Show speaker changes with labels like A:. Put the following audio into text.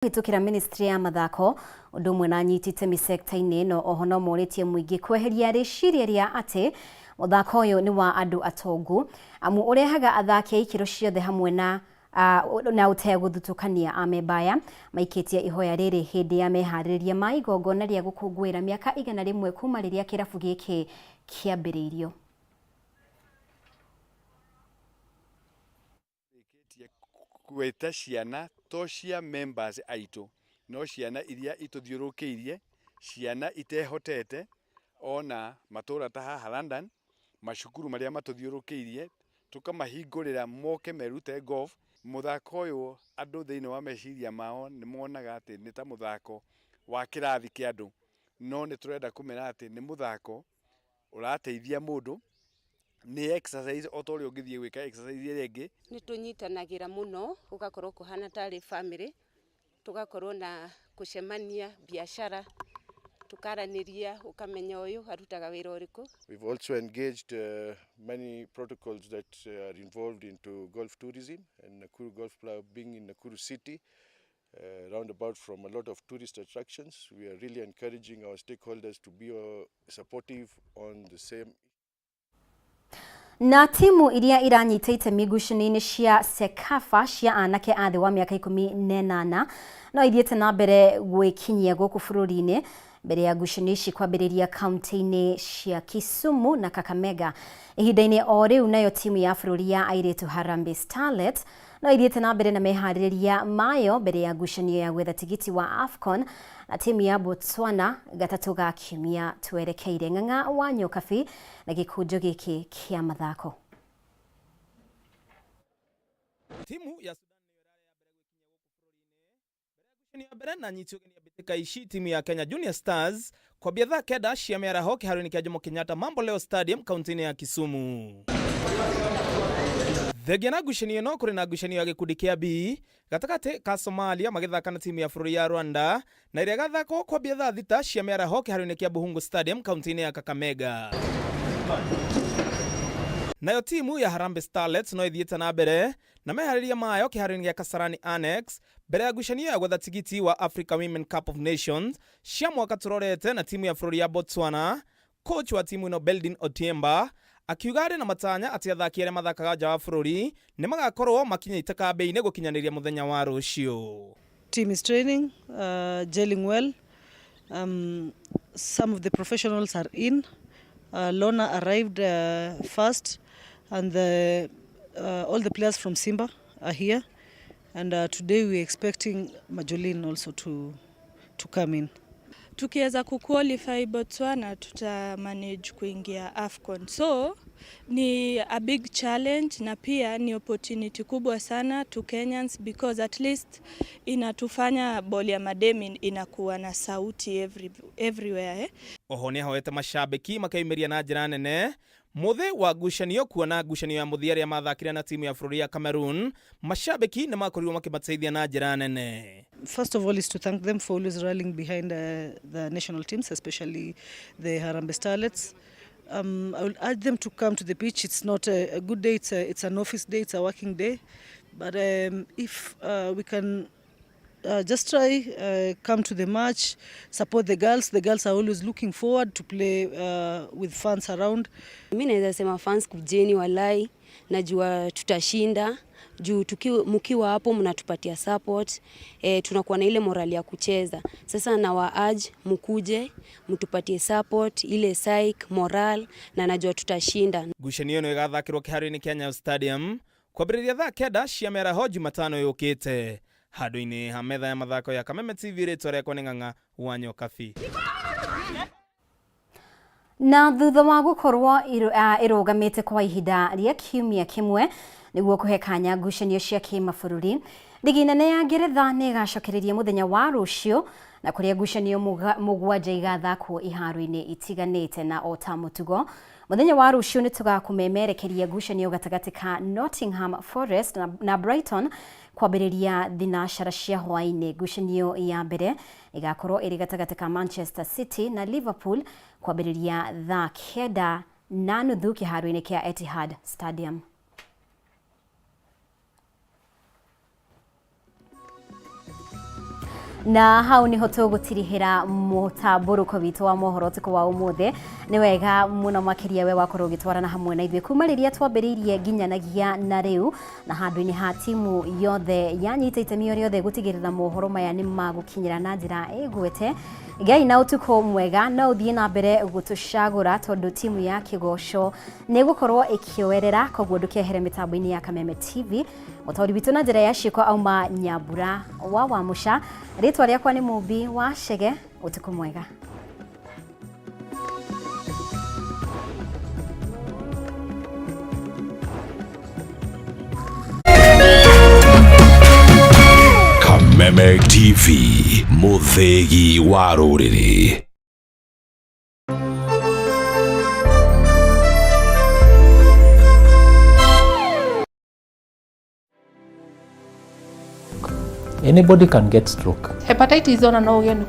A: Hitukira ministry ya mathako undu mwe na nyitite mi sector-ini no ohono moritie muingi kweheria riciria ria ati muthako uyu ni wa andu atongu amu urehaga athaki ikiro ciothe hamwe na uteguthutukania amebaya maikitie ihoya riri hindi ya mehaririria ma igongona ria gukungwira miaka 100 kuma riria kirabu giki kiambiriirio.
B: Gweta ciana tocia members aitu no ciana iria ituthiurukiirie ciana itehotete ona matura ta haha London mashukuru maria matuthiurukiirie tukamahingurira moke merute golf muthako uyu andu thiini wa meciria mao ni monaga ati ni ta muthako wa kirathi ki andu no ni turenda kumera ati ni muthako urateithia mundu ni exercise otori ungithie gwika exercise ile ingi
C: ni tunyitanagira muno ugakorwo kuhana tari family tugakorwo na kucemania biashara tukaraniria ukamenya uyu arutaga wira uriku.
D: We've also engaged many protocols that are involved into golf tourism and Nakuru Golf Club being in Nakuru City, roundabout from a lot of tourist attractions. We are really encouraging our stakeholders to be supportive on the same.
A: Na timu iria iranyitite migushini cia Sekafa cia anake athi wa miaka 18 no ithiete na mbere gwikinyia guku bururi-ini mbere ya ngucanio ici kwambiriria kaunti-ini cia Kisumu na Kakamega. Ihinda-ini o riu nayo timu ya bururi ya airitu Harambee Starlets no ithiete na mbere na mehaririria mayo mbere ya ngucanio ya gwetha tigiti wa AFCON na timu ya Botswana gatatu ga kiumia twerekeire Ng'ang'a wa Nyokabi na gikunjo giki kia mathako.
E: Timu ya Sudan ni mbere na nyitio ni bitika ici timu ya Kenya Junior Stars kwa biatha keda cia meraho kiharu-ini kia Jomo Kenyatta Mambo Leo Stadium kaunti-ini ya Kisumu. Thegia na ngucanio no kuri na ngucanio ya gikundi kia B gatakati ka Somalia magithaka na timu ya bururi ya Rwanda na iria gathako kwa biatha thita cia meraho kiharu-ini kia Buhungu Stadium kaunti-ini ya Kakamega. Nayo timu ya Harambee Starlets no ithiete na mbere na mehaririria mayo kiharu-ini gia Kasarani Annex mbere ya ngucanio ya gwetha tigiti wa Africa Women Cup of Nations cia mwaka turorete na timu ya bururi ya Botswana. Coach wa timu ino Beldin Otiemba akiuga ari na matanya ati athaki aria mathakaga nja wa bururi ni magakorwo makinyite kambe-ini gukinyaniria muthenya wa rucio.
F: Team is training, gelling well. Some of the professionals are in. Lona arrived first, and all the players from Simba are here. And today we're expecting Majolin also to come in.
G: Tukiweza kuqualify Botswana tuta manage kuingia AFCON. So ni a big challenge na pia ni opportunity kubwa sana to Kenyans because at least inatufanya boli ya mademi inakuwa na sauti everywhere.
E: Oho ni hawete mashabiki makaimeria na njira nene muthe wa ngucanio kuona ngucanio ya muthia ya mathakira na timu ya bururi ya Cameroon. Mashabiki ni makorirwo makimateithia na njira nene.
F: First of all is to thank them for always rallying behind the national teams, especially the Harambee Starlets. I will urge them to come to the pitch. It's not a good day, it's an office day, it's a working day. But if we can just try, come to the match, support the girls. The girls are always looking forward to play with fans around.
C: Mimi naweza sema fans kujeni walai, najua tutashinda. Juu mkiwa hapo mnatupatia support, tunakuwa na ile morali ya kucheza. Sasa na urge mkuje, mtupatie support, ile psych, moral na najua tutashinda.
E: Ngucanio no igathakirwo kiharu-ini kia Nyayo Stadium kwambiriria thaa kenda cia meraho Jumatano yukite handu-ini ha metha ya mathako ya Kameme TV ritwa riakwa ni Ng'ang'a wa Nyokabi.
A: Na thutha wa gukorwo irugamite kwa ihinda ria kiumia kimwe niguo kuhe kanya ngucanio cia kimabũrũri, ligi nene ya Ngeretha ni igacokereria muthenya wa rucio na kuria ngucanio mugwanja igathakwo iharu-ini itiganite na ota mutugo. Muthenya wa rucio ni tugakumemerekeria ngucanio gatagati ka Nottingham Forest na Brighton kwambiriria thinashara cia hwaini. Ngucanio ya mbere igakorwo iri gatagati ka Manchester City na Liverpool kwambiriria thaa 9:30 kiharu-ini kia Etihad Stadium. na hau niho tugutirihira mutamburuko witu wa mohoro tuko wa umuthi ni wega muno makiria we wakorwo gitwarana hamwe na ithuĩ kuma riria twambĩrĩirie nginyanagia na riu na handu-inĩ ha timu yothe yanyita itemi riothe gutigĩrĩra mohoro maya nĩ magũkinyĩra na njĩra ĩgwete. Ngai na utuko mwega na uthie na mbere gutucagura tondu timu ya Kigoco nĩ gũkorwo ĩkĩoerera koguo ndũkehere mitambo-inĩ ya Kameme TV. Mũtaũri witũ na njĩra ya ciĩko auma Nyambura wa Wamusha. Rĩtwa rĩakwa nĩ Mũmbi wa Chege. Utuko mwega.
H: Kameme TV, Muthegi wa Rũrĩrĩ.
I: Anybody can get stroke.
J: Hepatitis is on an organ